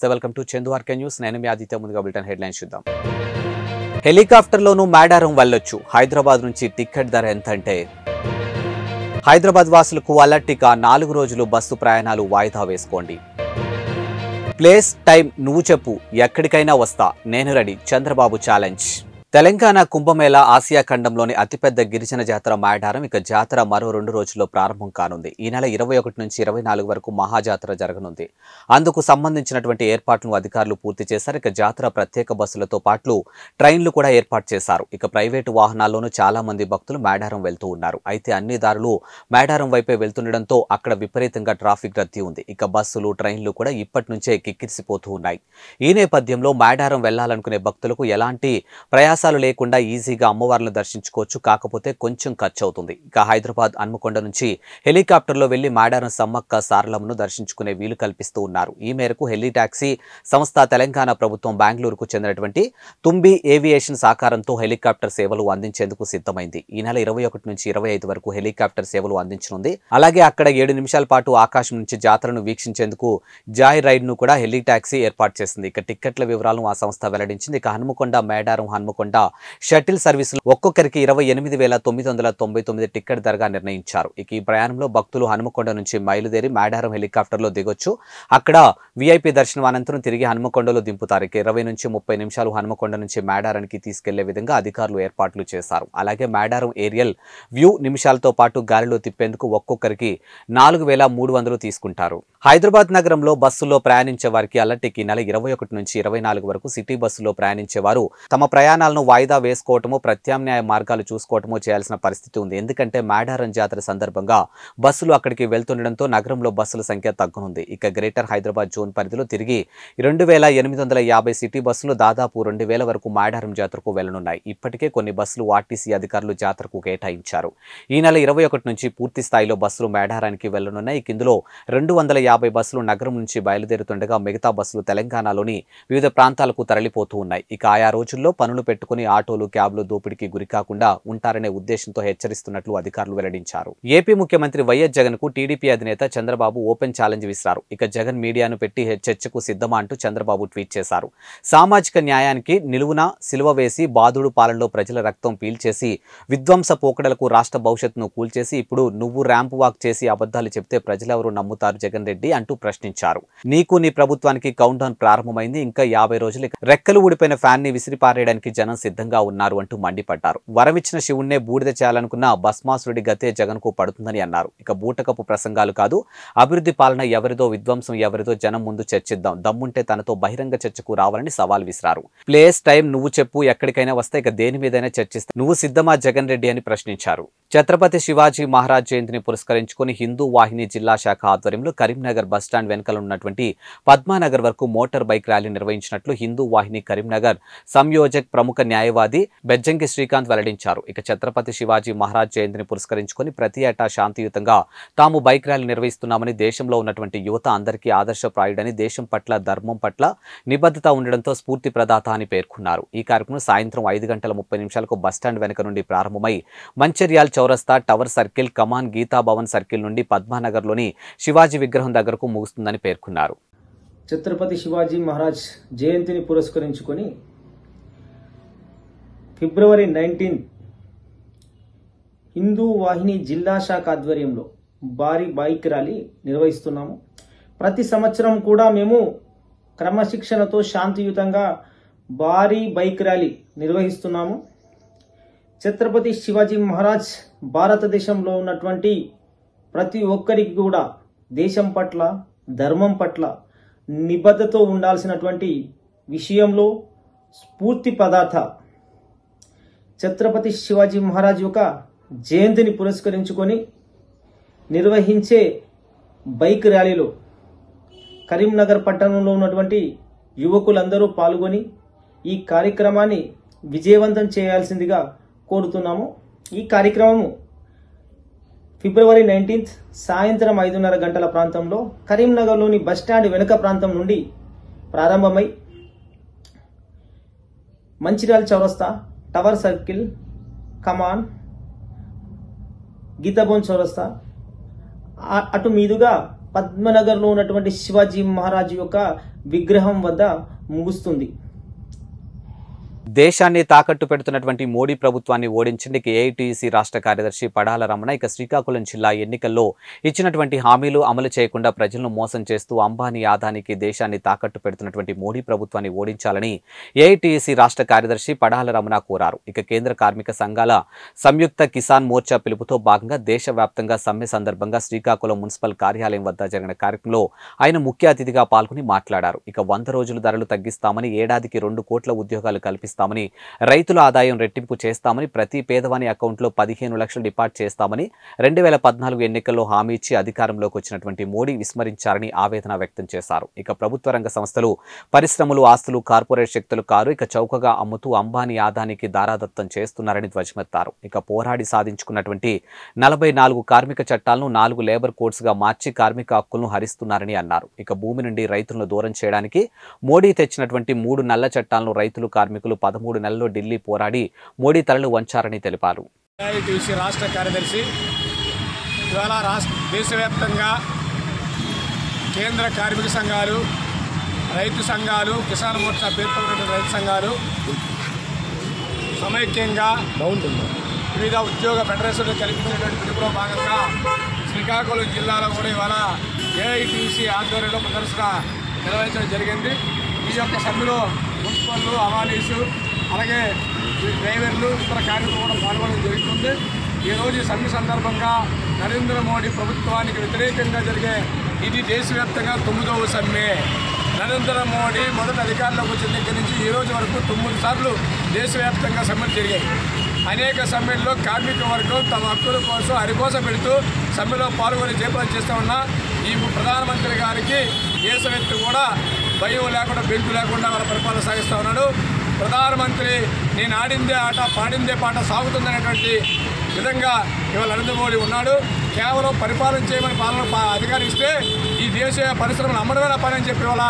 నమస్తే, welcome to Chandu RK news. నేను మీ ఆదిత్య. ముందుగా బులెటిన్ హెడ్లైన్స్ చూద్దాం. హెలికాప్టర్లోనూ మేడారం వెళ్లొచ్చు. హైదరాబాద్ నుంచి టికెట్ ధర ఎంత అంటే హైదరాబాద్ వాసులకు అలర్ట్. ఇక 4 రోజులు బస్సు ప్రయాణాలు వాయిదా వేసుకోండి. ప్లేస్ టైం నువ్వు చెప్పు, ఎక్కడికైనా వస్తా, నేను ready, Chandrababu challenge. Telangana Kumbh Mela Asia ఖండంలోని అతిపెద్ద గిరిజన జాతర మేడారం. ఇక జాతర మరో 2 రోజుల్లో ప్రారంభం కానుంది. ఈ నెల 21 నుంచి 24 వరకు మహాజాతర జరగనుంది. అందుకు సంబంధించినటువంటి ఏర్పాట్లను అధికారులు పూర్తి చేశారు. ఇక జాతర ప్రత్యేక బస్సులతో పాటు ట్రైన్లు కూడా ఏర్పాటు చేశారు. ఇక ప్రైవేటు వాహనాల్లోనూ చాలా మంది భక్తులు మేడారం వెళ్తూ ఉన్నారు. అయితే అన్ని దారులు మేడారం వైపే వెళ్తుండటంతో అక్కడ విపరీతంగా ట్రాఫిక్ రద్దీ ఉంది. ఇక బస్సులు, ట్రైన్లు కూడా ఇప్పటి నుంచే కిక్కిరిసిపోతూ ఉన్నాయి. ఈ నేపథ్యంలో మేడారం వెళ్లాలనుకునే భక్తులకు ఎలాంటి ప్రయాస లేకుండా ఈజీగా అమ్మవార్లను దర్శించుకోవచ్చు. కాకపోతే కొంచెం ఖర్చు అవుతుంది. ఇక హైదరాబాద్ హన్మకొండ నుంచి హెలికాప్టర్లో వెళ్లి మేడారం సమ్మక్క సారలమ్మను దర్శించుకునే వీలు కల్పిస్తూ ఉన్నారు. ఈ మేరకు హెలి టాక్సీ సంస్థ తెలంగాణ ప్రభుత్వం బెంగళూరుకు చెందినటువంటి తుంబి ఏవియేషన్ సహకారంతో హెలికాప్టర్ సేవలు అందించేందుకు సిద్ధమైంది. ఈ నెల 21 నుంచి 25 వరకు హెలికాప్టర్ సేవలు అందించనుంది. అలాగే అక్కడ 7 నిమిషాల పాటు ఆకాశం నుంచి జాతరను వీక్షించేందుకు జాయ్ రైడ్ ను కూడా హెలి టాక్సీ ఏర్పాటు చేసింది. ఇక టిక్కెట్ల వివరాలను ఆ సంస్థ వెల్లడించింది. ఇక హన్మకొండ మేడారం హన్మకొండ షటిల్ సర్వీసులు ఒక్కొక్కరికి 28,999 టికెట్ ధరగా నిర్ణయించారు. ఇక ఈ ప్రయాణంలో భక్తులు హనుమకొండ నుంచి బయలుదేరి మేడారం హెలికాప్టర్లో దిగొచ్చు. అక్కడ విఐపి దర్శనం అనంతరం తిరిగి హనుమకొండలో దింపుతారు. ఇక 20 నుంచి 30 నిమిషాలు హనుమకొండ నుంచి మేడారానికి తీసుకెళ్లే విధంగా అధికారులు ఏర్పాట్లు చేశారు. అలాగే మేడారం ఏరియల్ వ్యూ నిమిషాలతో పాటు గాలిలో తిప్పేందుకు ఒక్కొక్కరికి 4,300 తీసుకుంటారు. హైదరాబాద్ నగరంలో బస్సుల్లో ప్రయాణించే వారికి అలర్ట్. ఈ నెల 21 నుంచి 24 వరకు సిటీ బస్సులో ప్రయాణించేవారు తమ ప్రయాణాలను వాయిదా వేసుకోవటమో, ప్రత్యామ్నాయ మార్గాలు చూసుకోవటమో చేయాల్సిన పరిస్థితి ఉంది. ఎందుకంటే మేడారం జాతర సందర్భంగా బస్సులు అక్కడికి వెళ్తుండటంతో నగరంలో బస్సుల సంఖ్య తగ్గనుంది. ఇక గ్రేటర్ హైదరాబాద్ జోన్ పరిధిలో తిరిగి 2,850 సిటీ బస్సులు దాదాపు 2,000 వరకు మేడారం జాతరకు వెళ్లనున్నాయి. ఇప్పటికే కొన్ని బస్సులు ఆర్టీసీ అధికారులు జాతరకు కేటాయించారు. ఈ నెల 21 నుంచి పూర్తి స్థాయిలో బస్సులు మేడారానికి వెళ్లనున్నాయి. ఇందులో 250 బస్సులు నగరం నుంచి బయలుదేరుతుండగా మిగతా బస్సులు తెలంగాణలోని వివిధ ప్రాంతాలకు తరలిపోతూ ఉన్నాయి. ఇక ఆయా రోజుల్లో పనులు పెట్టుకుని ఆటోలు, క్యాబ్లు దోపిడీకి గురికాకుండా ఉంటారనే ఉద్దేశంతో హెచ్చరిస్తున్నట్లు అధికారులు వెల్లడించారు. ఏపీ ముఖ్యమంత్రి వైఎస్ జగన్ కు టీడీపీ అధినేత చంద్రబాబు ఓపెన్ ఛాలెంజ్ విసిరారు. ఇక జగన్ మీడియాను పెట్టి చర్చకు సిద్ధమా అంటూ చంద్రబాబు ట్వీట్ చేశారు. సామాజిక న్యాయానికి నిలువున సిలువ వేసి బాధుడు పాలనలో ప్రజల రక్తం పీల్చేసి విధ్వంస పోకడలకు రాష్ట్ర భవిష్యత్తును కూల్చేసి ఇప్పుడు నువ్వు ర్యాంప్ వాక్ చేసి అబద్ధాలు చెప్తే ప్రజలెవరు నమ్ముతారు జగన్ రెడ్డి అంటూ ప్రశ్నించారు. నీకు నీ ప్రభుత్వానికి కౌంట్ డౌన్ ప్రారంభమైంది. ఇంకా 50 రోజులు. రెక్కలు ఊడిపోయిన ఫ్యాన్ ని విసిరిపారేయడానికి జనం సిద్ధంగా ఉన్నారు అంటూ మండిపడ్డారు. వరమిచ్చిన శివుణ్ణే బూడిద చేయాలనుకున్న భస్మాసురుడి గతే జగన్ కు పడుతుందని అన్నారు. ఇక బూటకపు ప్రసంగాలు కాదు, అభివృద్ధి పాలన ఎవరిదో, విధ్వంసం ఎవరిదో జనం ముందు చర్చిద్దాం. దమ్ముంటే తనతో బహిరంగ చర్చకు రావాలని సవాల్ విసిరారు. ప్లేస్ టైం నువ్వు చెప్పు, ఎక్కడికైనా వస్తే ఇక దేని మీదైనా చర్చిస్తే నువ్వు సిద్ధమా జగన్ రెడ్డి అని ప్రశ్నించారు. ఛత్రపతి శివాజీ మహారాజ్ జయంతిని పురస్కరించుకుని హిందూ వాహిని జిల్లా శాఖ ఆధ్వర్యంలో కరీంనగర్ బస్టాండ్ వెనుకల ఉన్నటువంటి పద్మానగర్ వరకు మోటార్ బైక్ ర్యాలీ నిర్వహించినట్లు హిందూ వాహిని కరీంనగర్ సంయోజక్ ప్రముఖ న్యాయవాది బెజ్జంకి శ్రీకాంత్ వెల్లడించారు. ఇక ఛత్రపతి శివాజీ మహారాజ్ జయంతిని పురస్కరించుకుని ప్రతి ఏటా శాంతియుతంగా తాము బైక్ ర్యాలీ నిర్వహిస్తున్నామని, దేశంలో ఉన్నటువంటి యువత అందరికీ ఆదర్శప్రాయుడని, దేశం పట్ల, ధర్మం పట్ల నిబద్ధత ఉండడంతో స్ఫూర్తి ప్రదాత అని పేర్కొన్నారు. ఈ కార్యక్రమం సాయంత్రం 5:30 బస్టాండ్ వెనుక నుండి ప్రారంభమై మంచిర్యాల్ చౌరస్తా, టవర్ సర్కిల్, కమాన్, గీతా భవన్ సర్కిల్ నుండి పద్మానగర్లోని శివాజీ విగ్రహం దగ్గరకు ముగుస్తుందని పేర్కొన్నారు. ఛత్రపతి శివాజీ మహారాజ్ జయంతిని పురస్కరించుకొని ఫిబ్రవరి 19 హిందూ వాహిని జిల్లా శాఖ ఆధ్వర్యంలో భారీ బైక్ ర్యాలీ నిర్వహిస్తున్నాము. ప్రతి సంవత్సరం కూడా మేము క్రమశిక్షణతో శాంతియుతంగా భారీ బైక్ ర్యాలీ నిర్వహిస్తున్నాము. ఛత్రపతి శివాజీ మహారాజ్ భారతదేశంలో ఉన్నటువంటి ప్రతి ఒక్కరికి కూడా దేశం పట్ల, ధర్మం పట్ల నిబద్ధతో ఉండాల్సినటువంటి విషయంలో స్ఫూర్తి ప్రదాత ఛత్రపతి శివాజీ మహారాజ్ యొక్క జయంతిని పురస్కరించుకొని నిర్వహించే బైక్ ర్యాలీలో కరీంనగర్ పట్టణంలో ఉన్నటువంటి యువకులందరూ పాల్గొని ఈ కార్యక్రమాన్ని విజయవంతం చేయాల్సిందిగా కోరుతున్నాము. ఈ కార్యక్రమము ఫిబ్రవరి 19 సాయంత్రం 5:30 గంటల ప్రాంతంలో కరీంనగర్లోని బస్టాండ్ వెనుక ప్రాంతం నుండి ప్రారంభమై మంచిర్యాల చౌరస్తా, టవర్ సర్కిల్, కమాన్, గీతాభవన్ చౌరస్తా అటు మీదుగా పద్మనగర్లో ఉన్నటువంటి శివాజీ మహారాజ్ యొక్క విగ్రహం వద్ద ముగుస్తుంది. దేశాన్ని తాకట్టు పెడుతున్నటువంటి మోడీ ప్రభుత్వాన్ని ఓడించడానికి ఏఐటీయూసీ రాష్ట్ర కార్యదర్శి పడాల రమణ ఇక శ్రీకాకుళం జిల్లా ఎన్నికల్లో ఇచ్చినటువంటి హామీలు అమలు చేయకుండా ప్రజలను మోసం చేస్తూ అంబానీ ఆదానికి దేశాన్ని తాకట్టు పెడుతున్నటువంటి మోడీ ప్రభుత్వాన్ని ఓడించాలని ఏఐటీయూసీ రాష్ట్ర కార్యదర్శి పడాల రమణ కోరారు. ఇక కేంద్ర కార్మిక సంఘాల సంయుక్త కిసాన్ మోర్చా పిలుపుతో భాగంగా దేశవ్యాప్తంగా సమ్మె సందర్భంగా శ్రీకాకుళం మున్సిపల్ కార్యాలయం వద్ద జరిగిన కార్యక్రమంలో ఆయన ముఖ్య అతిథిగా పాల్గొని మాట్లాడారు. ఇక 100 రోజులు ధరలు తగ్గిస్తామని, ఏడాదికి 2 కోట్ల ఉద్యోగాలు కల్పిస్తామని, రైతుల ఆదాయం రెట్టింపు చేస్తామని, ప్రతి పేదవాని అకౌంట్లో 15 లక్షలు డిపాజిట్ చేస్తామని 2014 ఎన్నికల్లో హామీ ఇచ్చి అధికారంలోకి వచ్చినటువంటి మోడీ విస్మరించారని ఆవేదన వ్యక్తం చేశారు. ఇక ప్రభుత్వ రంగ సంస్థలు, పరిశ్రమలు, ఆస్తులు కార్పొరేట్ శక్తులు కారు ఇక చౌకగా అమ్ముతూ అంబానీ ఆదానికి దారాదత్తం చేస్తున్నారని ధ్వజమెత్తారు. ఇక పోరాడి సాధించుకున్నటువంటి 44 కార్మిక చట్టాలను 4 లేబర్ కోడ్స్ గా మార్చి కార్మిక హక్కులను హరిస్తున్నారని అన్నారు. ఇక భూమి నుండి రైతులను దూరం చేయడానికి మోడీ తెచ్చినటువంటి 3 నల్ల చట్టాలను రైతులు, కార్మికులు 13 నెలల్లో ఢిల్లీ పోరాడి మోడీ తలలు వంచారని తెలిపారు. ఏఐటీయూసీ రాష్ట్ర కార్యదర్శి ఇవాళ దేశవ్యాప్తంగా కేంద్ర కార్మిక సంఘాలు, రైతు సంఘాలు, కిసాన్ మోర్చా పేర్కొన్నటువంటి రైతు సంఘాలు సమైక్యంగా వివిధ ఉద్యోగ ఫెడరేషన్లు కల్పించేటువంటి పిలుపులో భాగంగా శ్రీకాకుళం జిల్లాలో కూడా ఇవాళ ఏఐటీయూసీ ఆధ్వర్యంలో ప్రదర్శన నిర్వహించడం జరిగింది. ఈ యొక్క సమ్మెలో మున్సిపల్లు, అవాలీసు, అలాగే డ్రైవర్లు, ఇతర కార్మికులు కూడా పాల్గొనడం జరుగుతుంది. ఈరోజు ఈ సమ్మె సందర్భంగా నరేంద్ర మోడీ ప్రభుత్వానికి వ్యతిరేకంగా జరిగే ఇది దేశవ్యాప్తంగా 9వ సమ్మె. నరేంద్ర మోడీ మొదటి అధికారంలోకి వచ్చిన దగ్గర నుంచి ఈ రోజు వరకు 9 సార్లు దేశవ్యాప్తంగా సమ్మెలు జరిగాయి. అనేక సమ్మెల్లో కార్మిక వర్గం తమ హక్కుల కోసం అరికోస పెడుతూ సమ్మెలో పాల్గొని జయప్రదం చేస్తూ ఉన్న ఈ ప్రధానమంత్రి గారికి దేశవ్యాప్తి కూడా భయం లేకుండా, బెంకు లేకుండా వాళ్ళ పరిపాలన సాగిస్తూ ఉన్నాడు. ప్రధానమంత్రి నేను ఆడిందే ఆట, పాడిందే పాట సాగుతుందనేటువంటి విధంగా ఇవాళ నరేంద్ర మోడీ ఉన్నాడు. కేవలం పరిపాలన చేయమని పాలన అధికారిస్తే ఈ దేశ పరిశ్రమలు అమ్మడమే పని అని చెప్పి వాళ్ళ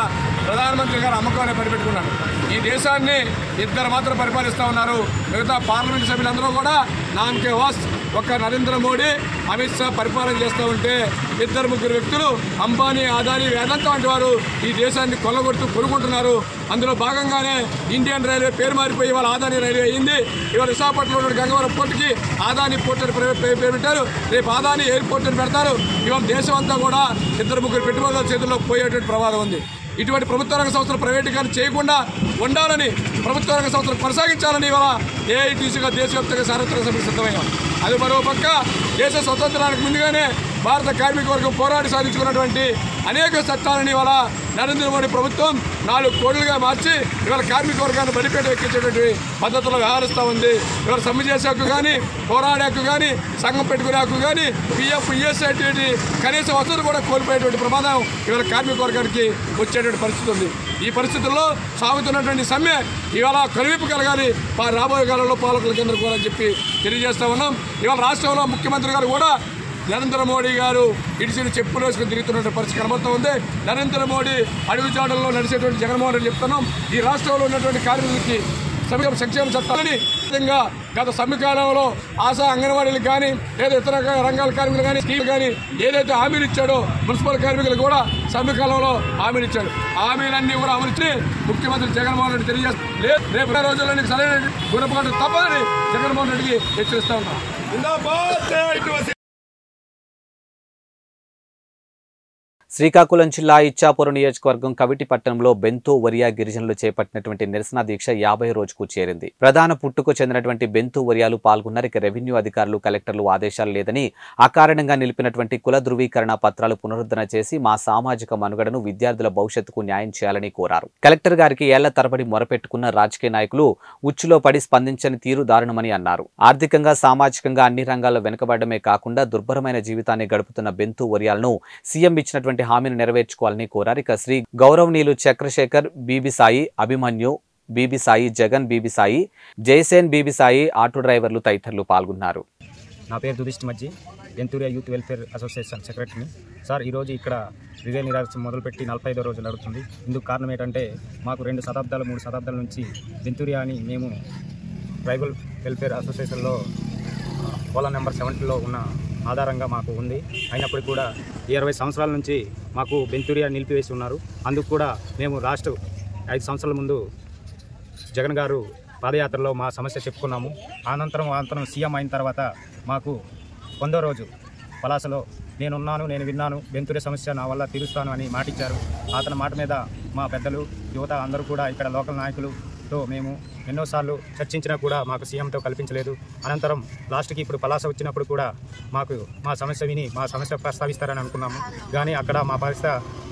ప్రధానమంత్రి గారు అమ్మకాన్ని పరిపెట్టుకున్నారు. ఈ దేశాన్ని 2 మాత్రం పరిపాలిస్తూ ఉన్నారు. మిగతా పార్లమెంట్ సభ్యులందరూ కూడా నామకే వాస్ ఒక్క నరేంద్ర మోడీ, అమిత్ షా పరిపాలన చేస్తూ ఉంటే 2-3 వ్యక్తులు అంబానీ, అదానీ, వేదాంత వంటి వారు ఈ దేశాన్ని కొల్లగొడుతూ కొనుక్కుంటున్నారు. అందులో భాగంగానే ఇండియన్ రైల్వే పేరు మారిపోయి ఇవాళ ఆదానీ రైల్వే అయింది. ఇవాళ విశాఖపట్నంలో గంగవరం పోర్టుకి ఆదానీ పోర్ట్ అని పేరు పెట్టారు. రేపు ఆదానీ ఎయిర్పోర్ట్ అని పెడతారు. ఇవాళ దేశం అంతా కూడా 2-3 పెట్టుబడుల చేతుల్లో పోయేటువంటి ప్రమాదం ఉంది. ఇటువంటి ప్రభుత్వ రంగ సంస్థలు ప్రైవేటీకరణ చేయకుండా ఉండాలని, ప్రభుత్వ రంగ సంస్థలు కొనసాగించాలని ఇవాళ ఏఐటీయూసీగా దేశవ్యాప్తంగా సార్వత్రిక సభ్యులు సిద్ధమయ్యాం. అది మరో పక్క దేశ స్వతంత్రానికి ముందుగానే భారత కార్మిక వర్గం పోరాడి సాధించుకున్నటువంటి అనేక చట్టాలని ఇవాళ నరేంద్ర మోడీ ప్రభుత్వం 4 కోట్లుగా మార్చి ఇవాళ కార్మిక వర్గాన్ని బలిపేట ఎక్కించేటువంటి పద్ధతుల్లో వ్యవహరిస్తూ ఉంది. ఇవాళ సమ్మె చేసే హక్కు కానీ, పోరాడే హక్కు కానీ, సంఘం పెట్టుకునే హక్కు కానీ, పిఎఫ్, ఈఎస్ఐ కనీస వసతులు కూడా కోల్పోయేటువంటి ప్రమాదం ఇవాళ కార్మిక వర్గానికి వచ్చేటువంటి పరిస్థితి ఉంది. ఈ పరిస్థితుల్లో సాగుతున్నటువంటి సమ్మె ఇవాళ కనువిప్పు కలగాలి రాబోయే కాలంలో పాలకుల కేంద్రం కూడా అని చెప్పి తెలియజేస్తా ఉన్నాం. ఇవాళ రాష్ట్రంలో ముఖ్యమంత్రి గారు కూడా నరేంద్ర మోడీ గారు ఇడిసిన చెప్పులు వేసుకుని తిరుగుతున్న పరిస్థితి కనబడుతూ ఉంది. నరేంద్ర మోడీ అడుగుజాడల్లో నడిచేటువంటి జగన్మోహన్ రెడ్డి చెప్తున్నాం, ఈ రాష్ట్రంలో ఉన్నటువంటి కార్మికులకి సంక్షేమ చట్టాలని విధంగా గత సమ్మె కాలంలో ఆశా అంగన్వాడీలకు కానీ, లేదా ఇతర రంగాల కార్మికులు కానీ, స్కీమ్ కానీ ఏదైతే హామీలు ఇచ్చాడో మున్సిపల్ కార్మికులు కూడా సమ్మె కాలంలో హామీలు ఇచ్చాడు. హామీలన్నీ కూడా అమలుచి ముఖ్యమంత్రి జగన్మోహన్ రెడ్డి తెలియజేస్తారు. రేపు రోజుల్లో సరైన గుణపాటు తప్పదని జగన్మోహన్ రెడ్డికి హెచ్చరిస్తా ఉన్నాం. శ్రీకాకుళం జిల్లా ఇచ్చాపురం నియోజకవర్గం కవిటి పట్టణంలో బెంతో వరియా గిరిజనులు చేపట్టినటువంటి నిరసన దీక్ష 50 రోజుకు చేరింది. ప్రధాన పుట్టుకు చెందినటువంటి బెంతో వరియాలు పాల్గొన్నారు. ఇక రెవెన్యూ అధికారులు, కలెక్టర్లు ఆదేశాలు లేదని అకారణంగా నిలిపినటువంటి కుల ధృవీకరణ పత్రాలు పునరుద్ధరణ చేసి మా సామాజిక మనుగడను, విద్యార్థుల భవిష్యత్తుకు న్యాయం చేయాలని కోరారు. కలెక్టర్ గారికి ఏళ్ల తరబడి మొరపెట్టుకున్న రాజకీయ నాయకులు ఉచ్చులో పడి స్పందించని తీరు దారుణమని అన్నారు. ఆర్థికంగా, సామాజికంగా అన్ని రంగాల్లో వెనుకబడమే కాకుండా దుర్భరమైన జీవితాన్ని గడుపుతున్న బెంతో వరియాలను సీఎం ఇచ్చినటువంటి హామీని నెరవేర్చుకోవాలని కోరారు. ఇక శ్రీ గౌరవనీయులు చక్రశేఖర్, బీబీ సాయి, అభిమన్యు, బీబీ సాయి, జగన్, బీబీ సాయి, జయసేన్, బీబీ సాయి, ఆటో డ్రైవర్లు తదితరులు పాల్గొన్నారు. నా పేరు Dudishti Majji, Benturia youth welfare association సెక్రటరీని. సార్, ఈరోజు ఇక్కడ రిలే నిరాశ మొదలుపెట్టి 45వ రోజు నడుస్తుంది. ఇందుకు కారణం ఏంటంటే మాకు 2 శతాబ్దాలు 3 శతాబ్దాల నుంచి బెంతూరియా అని మేము ట్రైబల్ వెల్ఫేర్ అసోసియేషన్లో కోలా నెంబర్ 70లో ఉన్న ఆధారంగా మాకు ఉంది. అయినప్పటికీ కూడా 20 సంవత్సరాల నుంచి మాకు బెంతూరియా నిలిపివేసి ఉన్నారు. అందుకు కూడా మేము లాస్ట్ 5 సంవత్సరాల ముందు జగన్ గారు పాదయాత్రలో మా సమస్య చెప్పుకున్నాము. అనంతరం సీఎం అయిన తర్వాత మాకు 100వ రోజు పలాసలో నేను విన్నాను, బెంతూరియా సమస్య నా వల్ల తీరుస్తాను అని మాటిచ్చారు. అతని మాట మీద మా పెద్దలు, యువత అందరూ కూడా ఇక్కడ లోకల్ నాయకులతో మేము ఎన్నోసార్లు చర్చించినా కూడా మాకు సీఎంతో కల్పించలేదు. అనంతరం లాస్ట్కి ఇప్పుడు పలాస వచ్చినప్పుడు కూడా మాకు మా సమస్య విని మా సమస్య ప్రస్తావిస్తారని అనుకున్నాము. కానీ అక్కడ మా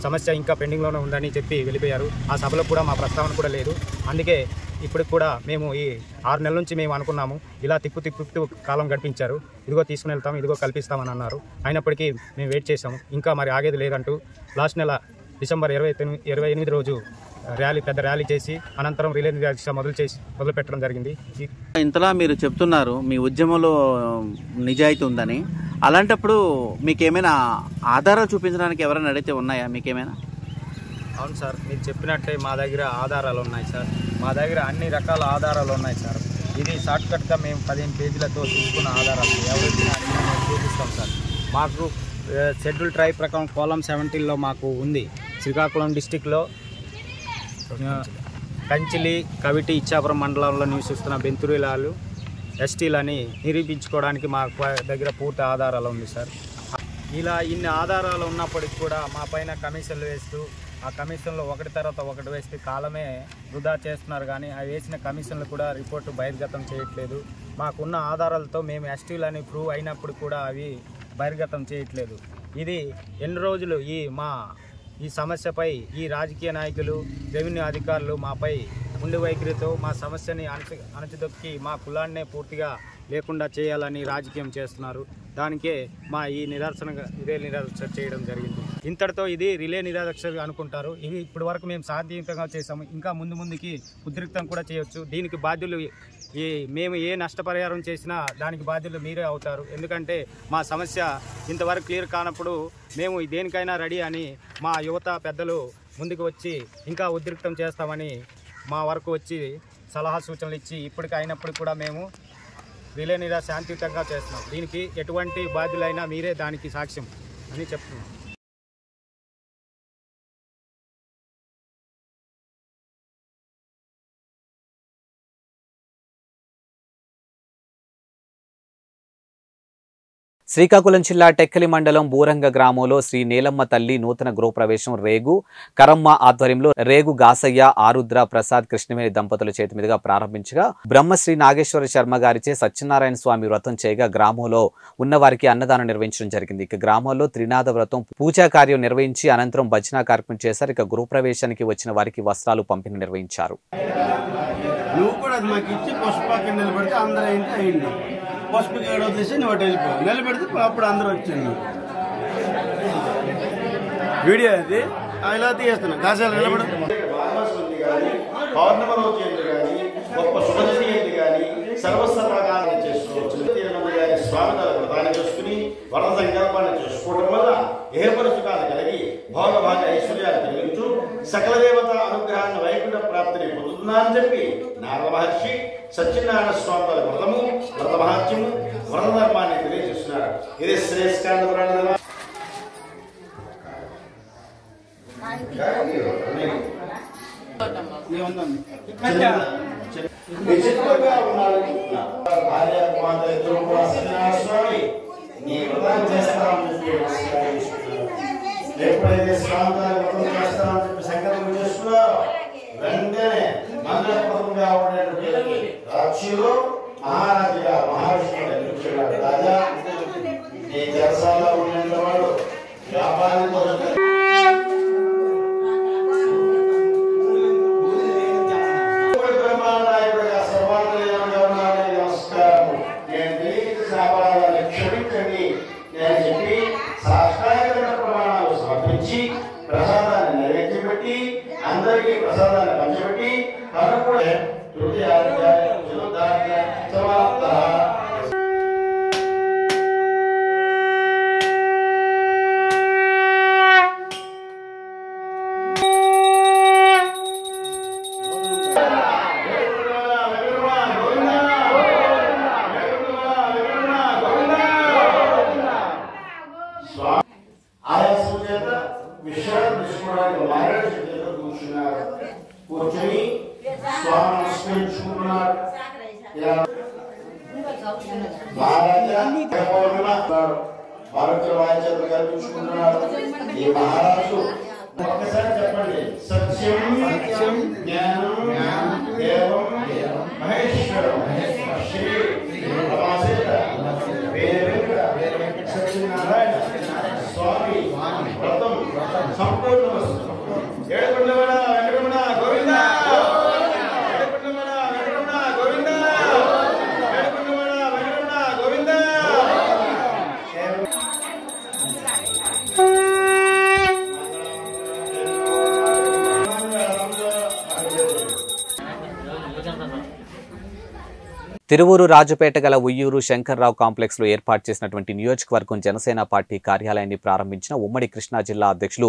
సమస్య ఇంకా పెండింగ్లోనే ఉందని చెప్పి వెళ్ళిపోయారు. ఆ సభలో కూడా మా ప్రస్తావన కూడా లేదు. అందుకే ఇప్పుడు కూడా మేము ఈ 6 నెలల నుంచి మేము అనుకున్నాము, ఇలా తిప్పు కాలం గడిపించారు. ఇదిగో తీసుకుని వెళ్తాం, ఇదిగో కల్పిస్తామని అన్నారు. అయినప్పటికీ మేము వెయిట్ చేసాము. ఇంకా మరి ఆగేది లేదంటూ లాస్ట్ నెల డిసెంబర్ 28 రోజు పెద్ద ర్యాలీ చేసి అనంతరం రిలే నిరాక్ష మొదలు పెట్టడం జరిగింది. ఇంతలా మీరు చెప్తున్నారు మీ ఉద్యమంలో నిజాయితీ ఉందని. అలాంటప్పుడు మీకేమైనా ఆధారాలు చూపించడానికి ఎవరైనా అడిగితే ఉన్నాయా మీకేమైనా? అవును సార్, మీరు చెప్పినట్టే మా దగ్గర ఆధారాలు ఉన్నాయి సార్. మా దగ్గర అన్ని రకాల ఆధారాలు ఉన్నాయి సార్. ఇది షార్ట్కట్గా మేము 15 పేజీలతో తీసుకున్న ఆధారాలు ఎవరైనా చూపిస్తాం సార్. మాకు షెడ్యూల్ ట్రైబ్ ప్రకారం కోలం 17లో మాకు ఉంది. శ్రీకాకుళం డిస్టిక్లో కంచిలి, కవిటి, ఇచ్చాపురం మండలంలో నివసిస్తున్న బెంతూరియాలు ఎస్టీలని నిరూపించుకోవడానికి మా దగ్గర పూర్తి ఆధారాలు ఉంది సార్. ఇలా ఇన్ని ఆధారాలు ఉన్నప్పటికి కూడా మా పైన కమిషన్లు వేస్తూ ఆ కమిషన్లో ఒకటి తర్వాత ఒకటి వేస్తే కాలమే వృధా చేస్తున్నారు. కానీ ఆ వేసిన కమిషన్లు కూడా రిపోర్టు బహిర్గతం చేయట్లేదు. మాకున్న ఆధారాలతో మేము ఎస్టీలని ప్రూవ్ అయినప్పుడు కూడా అవి బహిర్గతం చేయట్లేదు. ఇది ఎన్ని రోజులు ఈ సమస్యపై ఈ రాజకీయ నాయకులు, రెవెన్యూ అధికారులు మాపై ఉండి వైఖరితో మా సమస్యని అణచిదొక్కి మా కులాన్నే పూర్తిగా లేకుండా చేయాలని రాజకీయం చేస్తున్నారు. దానికే మా రిలే నిరాదీక్ష చేయడం జరిగింది. ఇంతటితో ఇది రిలే నిరాదీక్ష అనుకుంటారు. ఇవి ఇప్పటి వరకు మేము సాధ్యంగా చేసాము. ఇంకా ముందుకి ఉద్రిక్తం కూడా చేయొచ్చు. దీనికి బాధ్యులు మేము ఏ నష్టపరిహారం చేసినా దానికి బాధ్యులు మీరే అవుతారు. ఎందుకంటే మా సమస్య ఇంతవరకు క్లియర్ కానప్పుడు మేము దేనికైనా రెడీ అని మా యువత పెద్దలు ముందుకు వచ్చి ఇంకా ఉద్రిక్తం చేస్తామని మా వరకు వచ్చి సలహా సూచనలు ఇచ్చి ఇప్పటికి అయినప్పుడు కూడా మేము రిలే నిరాదీక్ష శాంతియుతంగా చేస్తున్నాం. దీనికి ఎటువంటి బాధ్యులైనా మీరే దానికి సాక్ష్యం అని చెప్తున్నాం. శ్రీకాకుళం జిల్లా టెక్కలి మండలం బూరంగ గ్రామంలో శ్రీ నీలమ్మ తల్లి నూతన గృహప్రవేశం రేగు కరమ్మ ఆధ్వర్యంలో రేగు గాసయ్య, ఆరుద్ర ప్రసాద్ కృష్ణవేణి దంపతుల చేతి మీదుగా ప్రారంభించగా బ్రహ్మశ్రీ నాగేశ్వర శర్మ గారిచే సత్యనారాయణ స్వామి వ్రతం చేయగా గ్రామంలో ఉన్న వారికి అన్నదానం నిర్వహించడం జరిగింది. ఇక గ్రామంలో త్రినాథ వ్రతం పూజా కార్యం నిర్వహించి అనంతరం భజన కార్యక్రమం చేశారు. ఇక గృహప్రవేశానికి వచ్చిన వారికి వస్త్రాలు పంపిణీ నిర్వహించారు. పసుపు గడ వదిలేసి నువ్వు వెళ్ళిపో, నిలబెడితే అప్పుడు అందరూ వచ్చింది. వీడియో అది ఇలా తీయేస్తున్నా కాశాలు నిలబడి పౌర్ణమి రోజు ఏంటి కానీ గొప్ప శుభదిశ ఏంటి కానీ సర్వసర్వకాలం చేసుకోవచ్చు. స్వామి తల ప్రదానం చేసుకుని వరద సంకల్పాన్ని చేసుకోవడం వల్ల ఏ పరిశుభాలు కలిగి భోగభాగ ఐశ్వర్యాలు కలిగించు సకల దేవత అనుగ్రహాన్ని వైకుంఠ ప్రాప్తిని పొందుతున్నా అని చెప్పి నారద మహర్షి సత్యనారాయణ స్వామి తల వ్రతము, వ్రత మహత్యము, వ్రత ధర్మాన్ని తెలియజేస్తున్నారు. ఇది శ్రేష్ఠాంత పురాణ విచిత్రంగా ఉన్నాడు. భార్య కుమార్తె ఇద్దరు కూడా సత్యనారాయణ స్వామి నీ వ్రతం చేస్తామని ఎప్పుడైతే స్వామి వ్రతం చేస్తామని చెప్పి సంకల్పం చేసుకున్నారో వెంటనే మంగళప్రదంగా ఉండేటువంటి రాక్షులు మహారాజుగా మహావిష్ణువు ఎదుర్కొన్నాడు. రాజా నీ జలసాల్లో ఉండేంత వాడు వ్యాపారం క్షమించండి నేను చెప్పి సాష్టాంగ ప్రమాణాలు సమర్పించి ప్రసాదాన్ని నైవేద్యపెట్టి అందరికీ ప్రసాదాన్ని పంచిపెట్టి తను కూడా సమాప్త. ఉన్నారు. భారతీయ వాయిద్యాలు కల్పించుకుంటున్నారు. ఈ మహారాజు ఒక్కసారి చెప్పండి. సత్యం జ్ఞానం దేవం మహేశ్వరం శ్రీ సత్యనారాయణ స్వామి వ్రతం సంపూర్ణ ఏడుకొండలవాడ వెంకటరమణ గోవింద, ఏడుకొండలవాడ వెంకటరమణ గోవింద, ఏడుకొండలవాడ వెంకటరమణ గోవింద. తిరువూరు రాజుపేట గల ఉయ్యూరు శంకర్రావు కాంప్లెక్స్ లో ఏర్పాటు చేసినటువంటి నియోజకవర్గం జనసేన పార్టీ కార్యాలయాన్ని ప్రారంభించిన ఉమ్మడి కృష్ణా జిల్లా అధ్యక్షులు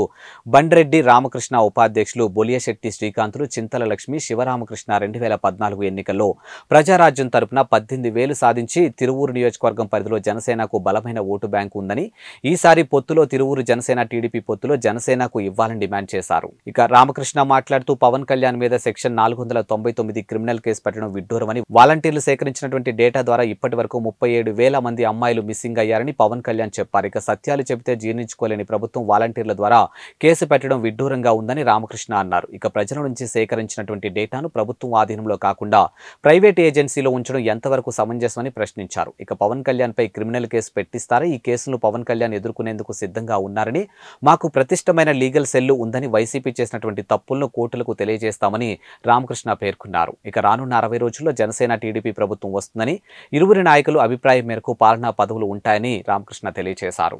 బండ్రెడ్డి రామకృష్ణ, ఉపాధ్యక్షులు బొలియశెట్టి శ్రీకాంతులు, చింతల లక్ష్మి, శివరామకృష్ణ 2014 ఎన్నికల్లో ప్రజారాజ్యం తరపున 18,000 సాధించి తిరువూరు నియోజకవర్గం పరిధిలో జనసేనకు బలమైన ఓటు బ్యాంకు ఉందని, ఈసారి పొత్తులో తిరువూరు జనసేన టీడీపీ పొత్తులో జనసేనకు ఇవ్వాలని డిమాండ్ చేశారు. ఇక రామకృష్ణ మాట్లాడుతూ పవన్ కళ్యాణ్ మీద సెక్షన్ 499 క్రిమినల్ కేసు పెట్టడం విడ్డూరమని, వాలంటీర్లు సేకరించినటువంటి డేటా ద్వారా ఇప్పటి వరకు 37,000 మంది అమ్మాయిలు మిస్సింగ్ అయ్యారని పవన్ కళ్యాణ్ చెప్పారు. ఇక సత్యాలు చెబితే జీర్ణించుకోలేని ప్రభుత్వం వాలంటీర్ల ద్వారా కేసు పెట్టడం విడ్డూరంగా ఉందని రామకృష్ణ అన్నారు. ఇక ప్రజల నుంచి సేకరించినటువంటి డేటాను ప్రభుత్వం ఆధీనంలో కాకుండా ప్రైవేట్ ఏజెన్సీలో ఉంచడం ఎంతవరకు సమంజసమని ప్రశ్నించారు. ఇక పవన్ కళ్యాణ్ పై క్రిమినల్ కేసు పెట్టిస్తారా? ఈ కేసును పవన్ కళ్యాణ్ ఎదుర్కొనేందుకు సిద్ధంగా ఉన్నారని, మాకు ప్రతిష్టమైన లీగల్ సెల్లు ఉందని, వైసీపీ చేసినటువంటి తప్పులను కోర్టులకు తెలియజేస్తామని రామకృష్ణ పేర్కొన్నారు. ఇక రానున్న 60 రోజుల్లో జనసేన టీడీపీ ప్రభుత్వం వస్తుందని, ఇరువురి నాయకులు అభిప్రాయం మేరకు పాలనా పదవులు ఉంటాయని రామకృష్ణ తెలియజేశారు.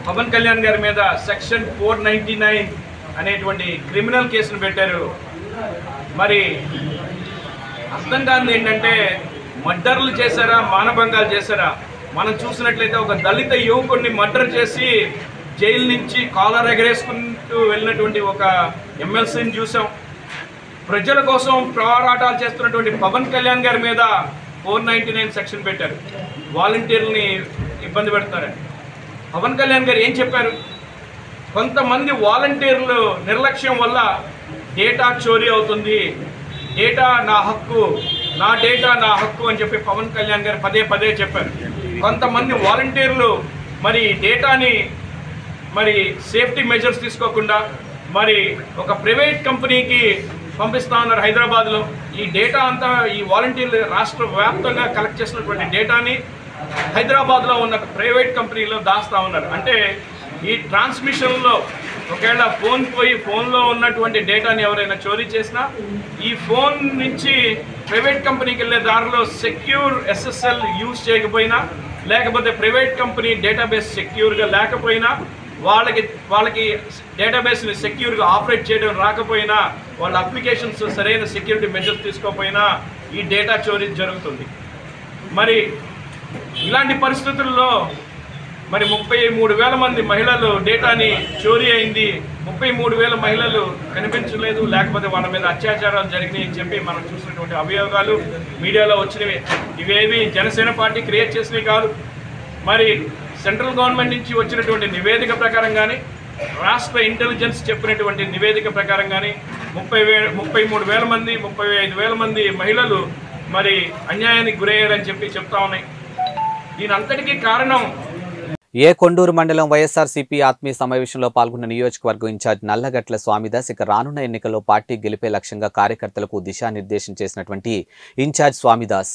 పవన్ కళ్యాణ్ గారి మీద సెక్షన్ 499 అనేటువంటి క్రిమినల్ కేసును పెట్టారు. మరి అర్థం కాదు ఏంటంటే, మర్డర్లు చేశారా, మానభంగాలు చేశారా? మనం చూసినట్లయితే ఒక దళిత యువకుడిని మర్డర్ చేసి జైలు నుంచి కాలర్ ఎగరేసుకుంటూ వెళ్ళినటువంటి ఒక ఎమ్మెల్సీని చూసాం. ప్రజల కోసం పోరాటాలు చేస్తున్నటువంటి పవన్ కళ్యాణ్ గారి మీద 499 సెక్షన్ పెట్టారు. వాలంటీర్లని ఇబ్బంది పెడతారని పవన్ కళ్యాణ్ గారు ఏం చెప్పారు? కొంతమంది వాలంటీర్లు నిర్లక్ష్యం వల్ల డేటా చోరీ అవుతుంది, డేటా నా హక్కు, నా డేటా నా హక్కు అని చెప్పి పవన్ కళ్యాణ్ గారు పదే చెప్పారు. కొంతమంది వాలంటీర్లు మరి డేటాని మరి సేఫ్టీ మెజర్స్ తీసుకోకుండా మరి ఒక ప్రైవేట్ కంపెనీకి పంపిస్తా ఉన్నారు హైదరాబాద్లో. ఈ డేటా అంతా ఈ వాలంటీర్లు రాష్ట్ర వ్యాప్తంగా కలెక్ట్ చేసినటువంటి డేటాని హైదరాబాద్లో ఉన్న ప్రైవేట్ కంపెనీలో దాస్తా ఉన్నారు. అంటే ఈ ట్రాన్స్మిషన్లో ఒకవేళ ఫోన్ పోయి ఫోన్లో ఉన్నటువంటి డేటాని ఎవరైనా చోరీ చేసినా, ఈ ఫోన్ నుంచి ప్రైవేట్ కంపెనీకి వెళ్ళే దారిలో సెక్యూర్ SSL యూజ్ చేయకపోయినా, లేకపోతే ప్రైవేట్ కంపెనీ డేటాబేస్ సెక్యూర్గా లేకపోయినా, వాళ్ళకి డేటాబేస్ని సెక్యూర్గా ఆపరేట్ చేయడం రాకపోయినా, వాళ్ళ అప్లికేషన్స్ సరైన సెక్యూరిటీ మెజర్స్ తీసుకోకపోయినా ఈ డేటా చోరీ జరుగుతుంది. మరి ఇలాంటి పరిస్థితుల్లో మరి 33,000 మంది మహిళలు డేటాని చోరీ అయింది. 33,000 మహిళలు కనిపించలేదు, లేకపోతే వాళ్ళ మీద అత్యాచారాలు జరిగినాయి అని చెప్పి మనం చూసినటువంటి అభియోగాలు మీడియాలో వచ్చినవి. ఇవేవి జనసేన పార్టీ క్రియేట్ చేసినవి కాదు. మరి సెంట్రల్ గవర్నమెంట్ నుంచి వచ్చినటువంటి నివేదిక ప్రకారం కానీ, రాష్ట్ర ఇంటెలిజెన్స్ చెప్పినటువంటి నివేదిక ప్రకారం కానీ 33,000 మంది 35,000 మంది మహిళలు మరి అన్యాయానికి గురయ్యారని చెప్పి చెప్తా ఉన్నాయి. దీనంతటికీ కారణం కొండూరు మండలం వైఎస్ఆర్సీపీ ఆత్మీయ సమావేశంలో పాల్గొన్న నియోజకవర్గం ఇన్ఛార్జ్ నల్లగట్ల స్వామిదాస్ ఇక రానున్న ఎన్నికల్లో పార్టీ గెలిపే లక్ష్యంగా కార్యకర్తలకు దిశానిర్దేశం చేసినటువంటి ఇన్ఛార్జ్ స్వామిదాస్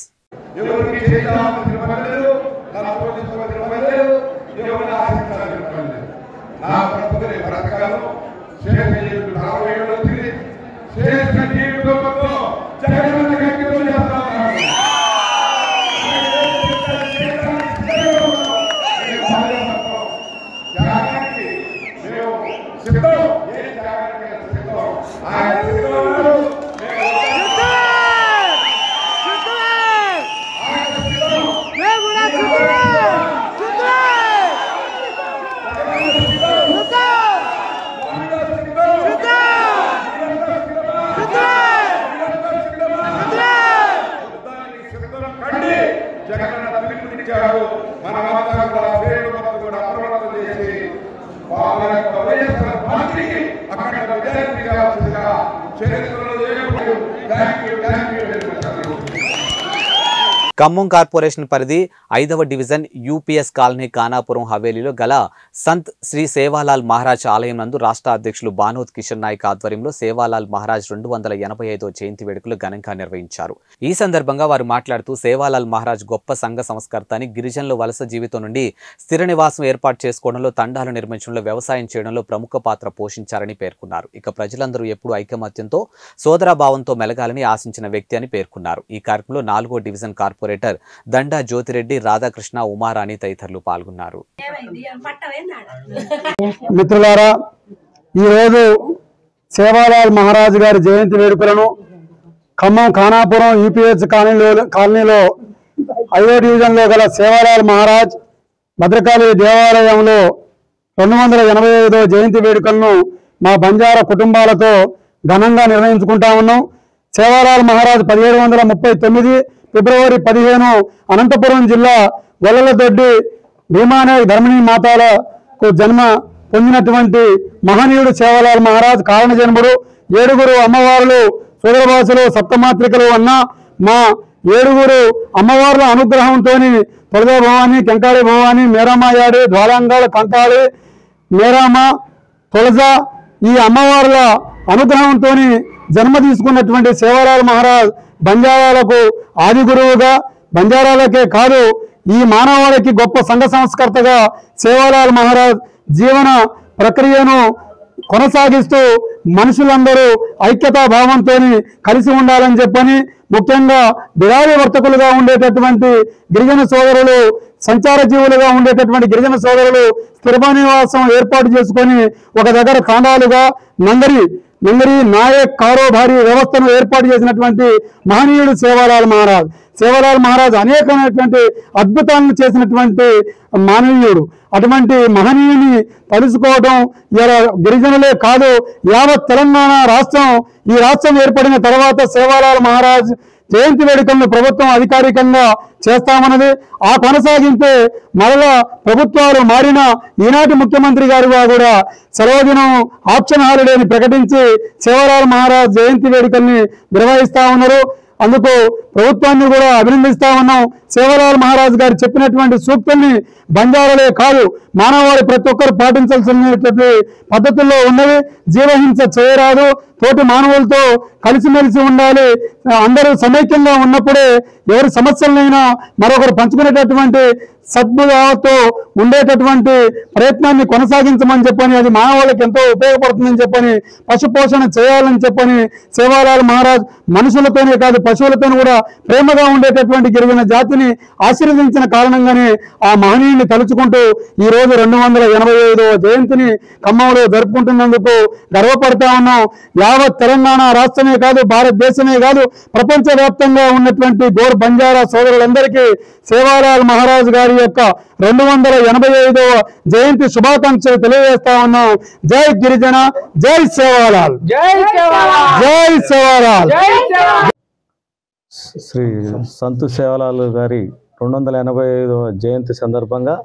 ఖమ్మం కార్పొరేషన్ పరిధి 5వ డివిజన్ యూపీఎస్ కాలనీ కానాపురం హవేలీలో గల సంత్ శ్రీ సేవాలాల్ మహారాజ్ ఆలయం నందు రాష్ట్ర అధ్యక్షులు బానోత్ కిషన్ నాయక్ ఆధ్వర్యంలో సేవాలాల్ మహారాజ్ 285వ జయంతి వేడుకలు ఘనంగా నిర్వహించారు. ఈ సందర్భంగా వారు మాట్లాడుతూ సేవాలాల్ మహారాజ్ గొప్ప సంఘ సంస్కర్త అని, గిరిజనులు వలస జీవితం నుండి స్థిర నివాసం ఏర్పాటు చేసుకోవడంలో, తండాలు నిర్మించడంలో, వ్యవసాయం చేయడంలో ప్రముఖ పాత్ర పోషించారని పేర్కొన్నారు. ఇక ప్రజలందరూ ఎప్పుడూ ఐకమత్యంతో సోదరాభావంతో మెలగాలని ఆశించిన వ్యక్తి అని పేర్కొన్నారు. ఈ కార్యక్రమంలో 4వ డివిజన్ కార్పొరేటర్ దండా జ్యోతిరెడ్డి, రాధాకృష్ణ, ఉమారాణి తదితరులు పాల్గొన్నారు. మిత్రులారా, ఈరోజు సేవాలాల్ మహారాజ్ గారి జయంతి వేడుకలను ఖమ్మం ఖానాపురం యూపీఎస్ కాలనీలో 5వ డివిజన్లో గల సేవాలాల్ మహారాజ్ భద్రకాళి దేవాలయంలో 285వ జయంతి వేడుకలను మా బంజారా కుటుంబాలతో ఘనంగా నిర్వహించుకుంటా ఉన్నాం. సేవాలాల్ మహారాజ్ 1739 ఫిబ్రవరి 15 అనంతపురం జిల్లా గొల్లలదొడ్డి భీమానాయక్ ధర్మిణీ మాతాలకు జన్మ పొందినటువంటి మహనీయుడు సేవాలాల్ మహారాజ్ కారణ జన్ముడు. 7 అమ్మవారులు సోదరభాషలు సప్తమాత్రికలు అన్న మా 7 అమ్మవార్ల అనుగ్రహంతో తొలద భవాని, కెంకాళి భవాని, మేరామాయాడి, జ్వాలాంగాళ, కంకాళి, మేరామ, తొలజ ఈ అమ్మవార్ల అనుగ్రహంతో జన్మ తీసుకున్నటువంటి సేవాలాల్ మహారాజ్ బంజారాలకు ఆది గురువుగా, బంజారాలకే కాదు ఈ మానవాళికి గొప్ప సంఘ సంస్కర్తగా సేవాలాల్ మహారాజ్ జీవన ప్రక్రియను కొనసాగిస్తూ మనుషులందరూ ఐక్యతా భావంతో కలిసి ఉండాలని చెప్పని, ముఖ్యంగా బిడారి వర్తకులుగా ఉండేటటువంటి గిరిజన సోదరులు, సంచార జీవులుగా ఉండేటటువంటి గిరిజన సోదరులు స్థిర నివాసం ఏర్పాటు చేసుకొని ఒక దగ్గర తాండాలుగా నంగరి నాయక్ కారోబారీ వ్యవస్థను ఏర్పాటు చేసినటువంటి మహనీయుడు సేవాలాల్ మహారాజ్. సేవాలాల్ మహారాజ్ అనేకమైనటువంటి అద్భుతాలను చేసినటువంటి మానవీయుడు. అటువంటి మహనీయుని తలుసుకోవడం ఇలా గిరిజనులే కాదు, యావత్ తెలంగాణ రాష్ట్రం, ఈ రాష్ట్రం ఏర్పడిన తర్వాత సేవాలాల్ మహారాజ్ జయంతి వేడుకలను ప్రభుత్వం అధికారికంగా చేస్తామన్నది. ఆ కొనసాగింపే మరలా ప్రభుత్వాలు మారిన ఈనాటి ముఖ్యమంత్రి గారుగా కూడా సెలవుదినం ఆప్షన్ హాలిడేని ప్రకటించి సేవాలాల్ మహారాజ్ జయంతి వేడుకల్ని నిర్వహిస్తా ఉన్నారు. అందుకు ప్రభుత్వాన్ని కూడా అభినందిస్తా ఉన్నాం. సేవాలాల్ మహారాజ్ గారు చెప్పినటువంటి సూక్తుల్ని బంజారాలే కాదు మానవాళి ప్రతి ఒక్కరు పాటించాల్సినటువంటి పద్ధతుల్లో ఉన్నవి. జీవహింస చేయరాదు, తోటి మానవులతో కలిసిమెలిసి ఉండాలి. అందరూ సమైక్యంగా ఉన్నప్పుడే ఎవరి సమస్యలనైనా మరొకరు పంచుకునేటటువంటి సద్భావంతో ఉండేటటువంటి ప్రయత్నాన్ని కొనసాగించమని చెప్పని, అది మానవాళికి ఎంతో ఉపయోగపడుతుందని చెప్పని, పశు పోషణ చేయాలని చెప్పని సేవాలాల్ మహారాజ్ మనుషులతోనే కాదు పశువులతోనూ కూడా ప్రేమగా ఉండేటటువంటి గిరిజన జాతిని ఆశీర్వదించిన కారణంగానే ఆ మహనీయుని తలుచుకుంటూ ఈ రోజు 285వ జయంతిని ఖమ్మంలో జరుపుకుంటున్నందుకు గర్వపడతా ఉన్నాం. యావత్ తెలంగాణ రాష్ట్రమే కాదు, భారతదేశమే కాదు, ప్రపంచవ్యాప్తంగా ఉన్నటువంటి గోర్ బంజారా సోదరులందరికీ సేవాలాల్ మహారాజ్ గారి యొక్క 285వ జయంతి శుభాకాంక్షలు తెలియజేస్తా ఉన్నాం. జై గిరిజన, జై సేవాలాల్, జై సేవాలాల్. శ్రీ సంతు సేవాలాల్ గారి 285వ జయంతి సందర్భంగా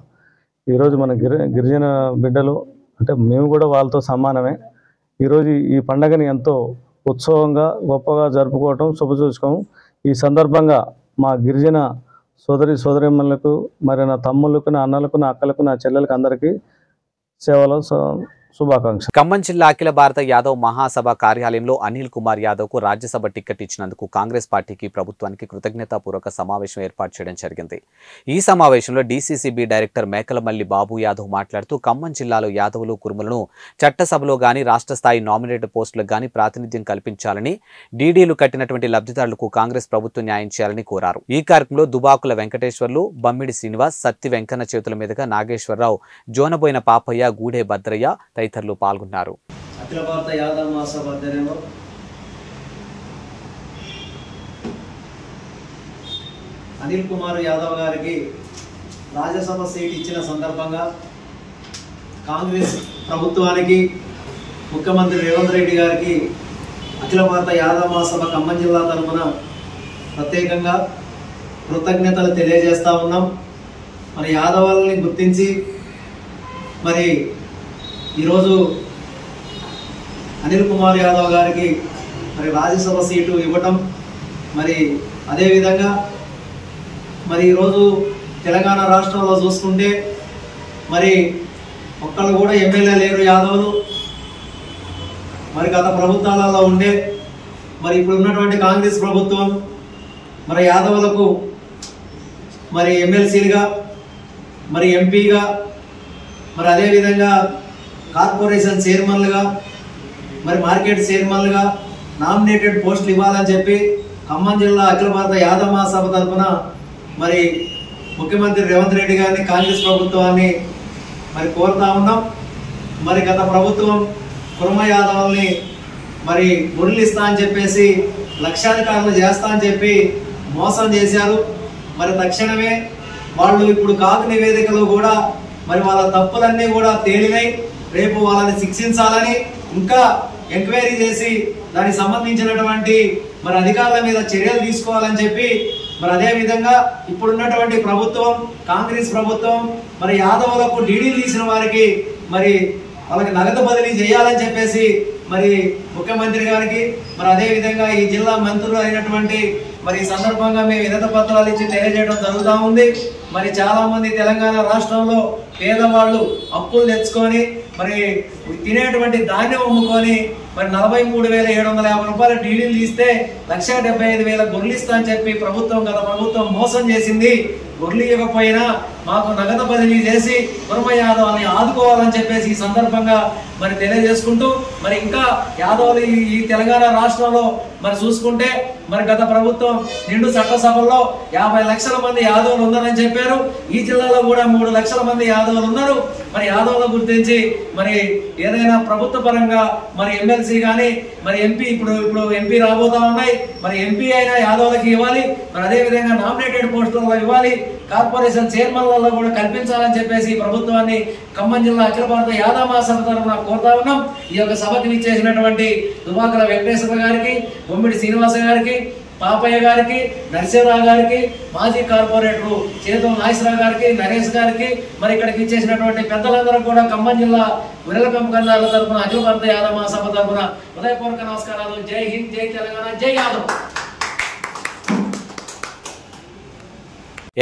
ఈరోజు మన గిరిజన బిడ్డలు అంటే మేము కూడా వాళ్ళతో సమానమే. ఈరోజు ఈ పండగని ఎంతో ఉత్సవంగా గొప్పగా జరుపుకోవటం శుభసూచకం. ఈ సందర్భంగా మా గిరిజన సోదరిమణులకు, మరి నా తమ్ముళ్ళకు, నా అన్నలకు, నా అక్కలకు, నా చెల్లెలకు అందరికీ సేవలో శుభాకాంక్షలు. ఖమ్మం జిల్లా అఖిల భారత యాదవ్ మహాసభ కార్యాలయంలో అనిల్ కుమార్ యాదవ్ కు రాజ్యసభ టికెట్ ఇచ్చినందుకు కాంగ్రెస్ పార్టీకి, ప్రభుత్వానికి కృతజ్ఞతాపూర్వక సమావేశం ఏర్పాటు చేయడం జరిగింది. ఈ సమావేశంలో డీసీసీబీ డైరెక్టర్ మేకలమల్లి బాబు యాదవ్ మాట్లాడుతూ ఖమ్మం జిల్లాలో యాదవులు, కురుములను చట్టసభలో గాని రాష్ట్ర స్థాయి నామినేటెడ్ పోస్టులకు గాని ప్రాతినిధ్యం కల్పించాలని, డీడీలు కట్టినటువంటి లబ్ధిదారులకు కాంగ్రెస్ ప్రభుత్వం న్యాయం చేయాలని కోరారు. ఈ కార్యక్రమంలో దుబాకుల వెంకటేశ్వర్లు, బమ్మిడి శ్రీనివాస్, సత్తి వెంకన్న చేతుల మీదుగా నాగేశ్వరరావు, జోనబోయిన పాపయ్య, గూడే భద్రయ్య తదితరులు పాల్గొన్నారు. అఖిల భారత యాదవ్ మహాసభ ఆధ్వర్యంలో అనిల్ కుమార్ యాదవ్ గారికి రాజ్యసభ సీట్ ఇచ్చిన సందర్భంగా కాంగ్రెస్ ప్రభుత్వానికి, ముఖ్యమంత్రి రేవంత్ రెడ్డి గారికి అఖిల భారత యాదవ్ మహాసభ ఖమ్మం జిల్లా తరఫున ప్రత్యేకంగా కృతజ్ఞతలు తెలియజేస్తూ ఉన్నాం. మరి యాదవులని గుర్తించి ఈరోజు అనిల్ కుమార్ యాదవ్ గారికి మరి రాజ్యసభ సీటు ఇవ్వటం, మరి అదేవిధంగా మరి ఈరోజు తెలంగాణ రాష్ట్రంలో చూసుకుంటే మరి ఒక్కళ్ళు కూడా ఎమ్మెల్యే లేరు యాదవులు. మరి గత ప్రభుత్వాలలో ఉండే మరి ఇప్పుడు ఉన్నటువంటి కాంగ్రెస్ ప్రభుత్వం మరి యాదవులకు మరి ఎమ్మెల్సీలుగా మరి ఎంపీగా మరి అదేవిధంగా కార్పొరేషన్ చైర్మన్లుగా మరి మార్కెట్ చైర్మన్లుగా నామినేటెడ్ పోస్టులు ఇవ్వాలని చెప్పి ఖమ్మం జిల్లా అఖిల భారత యాదవ మహాసభ తరఫున మరి ముఖ్యమంత్రి రేవంత్ రెడ్డి గారిని కాంగ్రెస్ ప్రభుత్వాన్ని మరి కోరుతా ఉన్నాం. మరి గత ప్రభుత్వం కుర్మ యాదవుల్ని మరి మురళిస్తా అని చెప్పేసి లక్షాధికారులు చేస్తా అని చెప్పి మోసం చేశారు. మరి తక్షణమే వాళ్ళు ఇప్పుడు కాకు నివేదికలో కూడా మరి వాళ్ళ తప్పులన్నీ కూడా తేలినాయి. రేపు వాళ్ళని శిక్షించాలని ఇంకా ఎంక్వైరీ చేసి దానికి సంబంధించినటువంటి మరి అధికారుల మీద చర్యలు తీసుకోవాలని చెప్పి మరి అదేవిధంగా ఇప్పుడున్నటువంటి ప్రభుత్వం కాంగ్రెస్ ప్రభుత్వం మరి యాదవులకు డీడీలు తీసిన వారికి మరి వాళ్ళకి నగదు బదిలీ చేయాలని చెప్పేసి మరి ముఖ్యమంత్రి గారికి మరి అదేవిధంగా ఈ జిల్లా మంత్రులు అయినటువంటి మరి ఈ సందర్భంగా మేము వినతి పత్రాలు ఇచ్చి తెలియజేయడం జరుగుతూ ఉంది. మరి చాలా మంది తెలంగాణ రాష్ట్రంలో పేదవాళ్ళు అప్పులు తెచ్చుకొని మరి తినేటువంటి ధాన్యం అమ్ముకొని మరి 43,750 రూపాయల డీడీలు తీస్తే 1,75,000 గొర్రెలు ఇస్తా అని చెప్పి గత ప్రభుత్వం మోసం చేసింది. గొర్రెలు ఇవ్వకపోయినా మాకు నగదు బదిలీ చేసి కుర్మ యాదవుల్ని ఆదుకోవాలని చెప్పేసి ఈ సందర్భంగా మరి తెలియజేసుకుంటూ మరి ఇంకా యాదవులు ఈ తెలంగాణ రాష్ట్రంలో మరి చూసుకుంటే మరి గత ప్రభుత్వం నిండు చట్టసభల్లో 50 లక్షల మంది యాదవులు ఉన్నారని చెప్పారు. ఈ జిల్లాలో కూడా 3 లక్షల మంది యాదవులు ఉన్నారు. మరి యాదవుల గుర్తించి మరి ఏదైనా ప్రభుత్వ పరంగా మరి ఎమ్మెల్సీ కానీ మరి ఎంపీ ఇప్పుడు ఎంపీ రాబోతా ఉన్నాయి. మరి ఎంపీ అయినా యాదవులకి ఇవ్వాలి. మరి అదేవిధంగా నామినేటెడ్ పోస్టులలో ఇవ్వాలి. కార్పొరేషన్ చైర్మన్లలో కూడా కల్పించాలని చెప్పేసి ప్రభుత్వాన్ని ఖమ్మం జిల్లా అఖిల భారత యాదవ మహాసభ తరఫున కోరుతా ఉన్నాం. ఈ యొక్క సభకు విచ్చేసినటువంటి దుబాకల వెంకటేశ్వర గారికి, బొమ్మిడి శ్రీనివాస గారికి, పాపయ్య గారికి, నరసింహరావు గారికి, మాజీ కార్పొరేటరు చేతుల నాగేశ్వరరావు గారికి, నరేష్ గారికి, మరి ఇక్కడికి ఇచ్చేసినటువంటి పెద్దలందరూ కూడా ఖమ్మం జిల్లా గొర్రెల పెంపకందారుల తరఫున అఖిల భారత యాదవ మహాసభ తరఫున హృదయపూర్వక నమస్కారాలు. జై హింద్, జై తెలంగాణ, జై యాదవ్.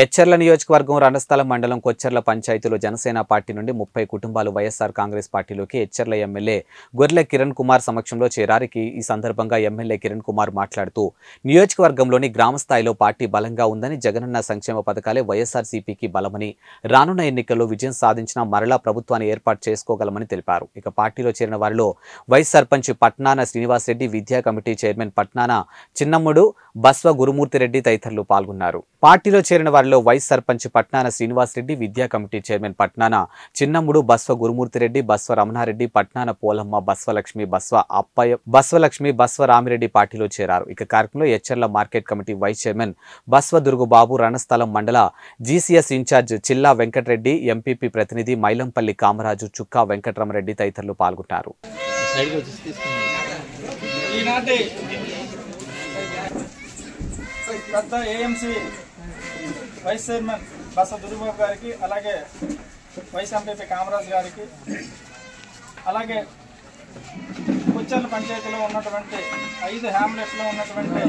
ఎచ్చెర్ల నియోజకవర్గం రణస్థలం మండలం కొచ్చెర్ల పంచాయతీలో జనసేన పార్టీ నుండి 30 కుటుంబాలు వైఎస్ఆర్ కాంగ్రెస్ పార్టీలోకి ఎచ్చెర్ల ఎమ్మెల్యే గొర్రెల కిరణ్ కుమార్ సమక్షంలో చేరారికి ఈ సందర్భంగా ఎమ్మెల్యే కిరణ్ కుమార్ మాట్లాడుతూ నియోజకవర్గంలోని గ్రామ స్థాయిలో పార్టీ బలంగా ఉందని, జగనన్న సంక్షేమ పథకాలే వైఎస్ఆర్సీపీకి బలమని, రానున్న ఎన్నికల్లో విజయం సాధించిన మరలా ప్రభుత్వాన్ని ఏర్పాటు చేసుకోగలమని తెలిపారు. ఇక పార్టీలో చేరిన వారిలో వైస్ సర్పంచ్ పట్నాన శ్రీనివాసరెడ్డి, విద్యా కమిటీ చైర్మన్ పట్నాన చిన్నమ్ముడు, బస్వ గురుమూర్తిరెడ్డి తదితరులు పాల్గొన్నారు. పార్టీలో చేరిన వారిలో వైస్ సర్పంచ్ పట్నాన శ్రీనివాసరెడ్డి, విద్యా కమిటీ చైర్మన్ పట్నాన చిన్నమ్ముడు, బస్వ గురుమూర్తిరెడ్డి, బస్వ రమణారెడ్డి, పట్నాన పోలమ్మ, బస్వలక్ష్మి, బస్వలక్ష్మి, బస్వ రామిరెడ్డి పార్టీలో చేరారు. ఇక కార్యక్రమంలో Etcherla market committee vice chairman Baswa Durgubabu, Ranasthalam మండల GCS incharge Chilla Venkatareddy, MPP ప్రతినిధి మైలంపల్లి కామరాజు, చుక్కా వెంకటరమరెడ్డి తదితరులు పాల్గొన్నారు. పెద్ద ఏఎంసీ వైస్ చైర్మన్ బస దుర్బాబు గారికి, అలాగే వైస్ ఎంపీపీ కామరాజ్ గారికి, అలాగే కొచ్చెర్ల పంచాయతీలో ఉన్నటువంటి 5 హ్యామ్లెట్స్లో ఉన్నటువంటి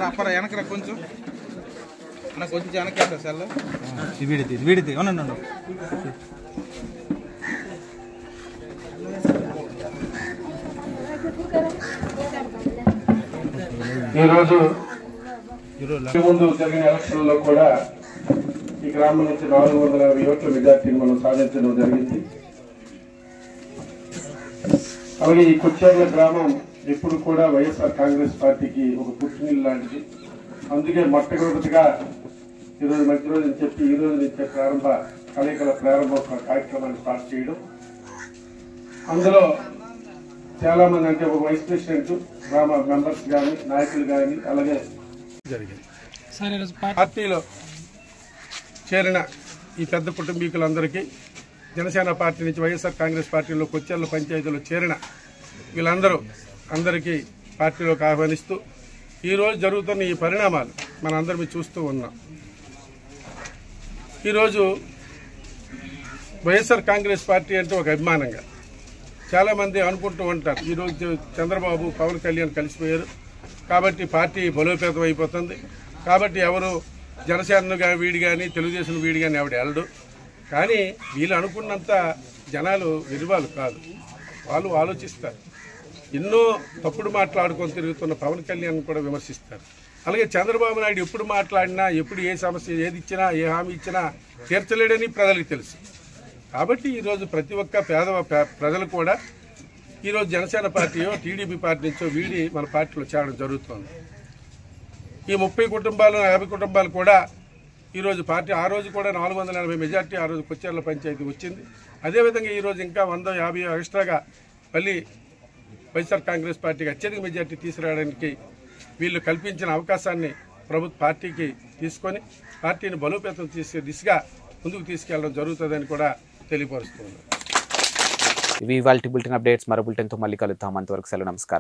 అప్పర వెనకరా కొంచెం వెనక సెల్ వీడిది అవునండి. ఈరోజు ముందు జరిగిన ఎలక్షన్లో కూడా ఈ గ్రామం నుంచి 450 ఓట్ల మెజార్టీని మనం సాధించడం జరిగింది. అలాగే ఈ కొచ్చెర్ల గ్రామం ఎప్పుడు కూడా వైఎస్ఆర్ కాంగ్రెస్ పార్టీకి ఒక పుట్టినిల్లు లాంటిది. అందుకే మొట్టమొదటిగా ఈరోజు మంచి రోజు అని చెప్పి ఈ రోజు నుంచే కలయికల ప్రారంభ కార్యక్రమాన్ని స్టార్ట్ చేయడం. అందులో చాలా మంది అంటే ఒక వైస్ ప్రెసిడెంట్, గ్రామ మెంబర్స్ కానీ, నాయకులు కానీ అలాగే జరిగింది. పార్టీలో చేరిన ఈ పెద్ద కుటుంబీకులందరికీ, జనసేన పార్టీ నుంచి వైఎస్ఆర్ కాంగ్రెస్ పార్టీలో కొచ్చెర్ల పంచాయతీలో చేరిన అందరికీ పార్టీలోకి ఆహ్వానిస్తూ ఈరోజు జరుగుతున్న ఈ పరిణామాలు మనందరం చూస్తూ ఉన్నాం. ఈరోజు వైఎస్ఆర్ కాంగ్రెస్ పార్టీ అంటే ఒక అభిమానంగా చాలామంది అనుకుంటూ ఉంటారు. ఈరోజు చంద్రబాబు పవన్ కళ్యాణ్ కలిసిపోయారు కాబట్టి పార్టీ బలోపేతం అయిపోతుంది, కాబట్టి ఎవరు జనసేన వీడి కానీ తెలుగుదేశం వీడి కానీ ఆవిడ వెళ్ళడు. కానీ వీళ్ళు అనుకున్నంత జనాలు విలువలు కాదు, వాళ్ళు ఆలోచిస్తారు. ఎన్నో తప్పుడు మాట్లాడుకొని తిరుగుతున్న పవన్ కళ్యాణ్ కూడా విమర్శిస్తారు. అలాగే చంద్రబాబు నాయుడు ఎప్పుడు మాట్లాడినా, ఎప్పుడు ఏ సమస్య ఏది ఇచ్చినా, ఏ హామీ ఇచ్చినా తీర్చలేడని ప్రజలకు తెలుసు. కాబట్టి ఈరోజు ప్రతి ఒక్క ప్రజలు కూడా ఈరోజు జనసేన పార్టీయో టీడీపీ పార్టీ నుంచో వీడి మన పార్టీలో చేరడం జరుగుతుంది. ఈ 30 కుటుంబాలు 50 కుటుంబాలు కూడా ఈరోజు పార్టీ ఆ రోజు కూడా 480 మెజార్టీ ఆ రోజు కొచ్చేర్ల పంచాయతీ వచ్చింది. అదేవిధంగా ఈరోజు ఇంకా 150 ఎక్స్ట్రాగా మళ్ళీ వైఎస్ఆర్ కాంగ్రెస్ పార్టీకి అత్యధిక మెజార్టీ తీసుకురావడానికి వీళ్ళు కల్పించిన అవకాశాన్ని ప్రభుత్వ పార్టీకి తీసుకొని పార్టీని బలోపేతం చేసే దిశగా ముందుకు తీసుకెళ్లడం జరుగుతుందని కూడా తెలియపరుస్తున్నారు. ఇవి ఇవాల్టి బులెటిన్ అప్డేట్స్. మరో బులెటిన్తో మళ్ళీ కలుద్దాం. అంతవరకు సెలవు, నమస్కారం.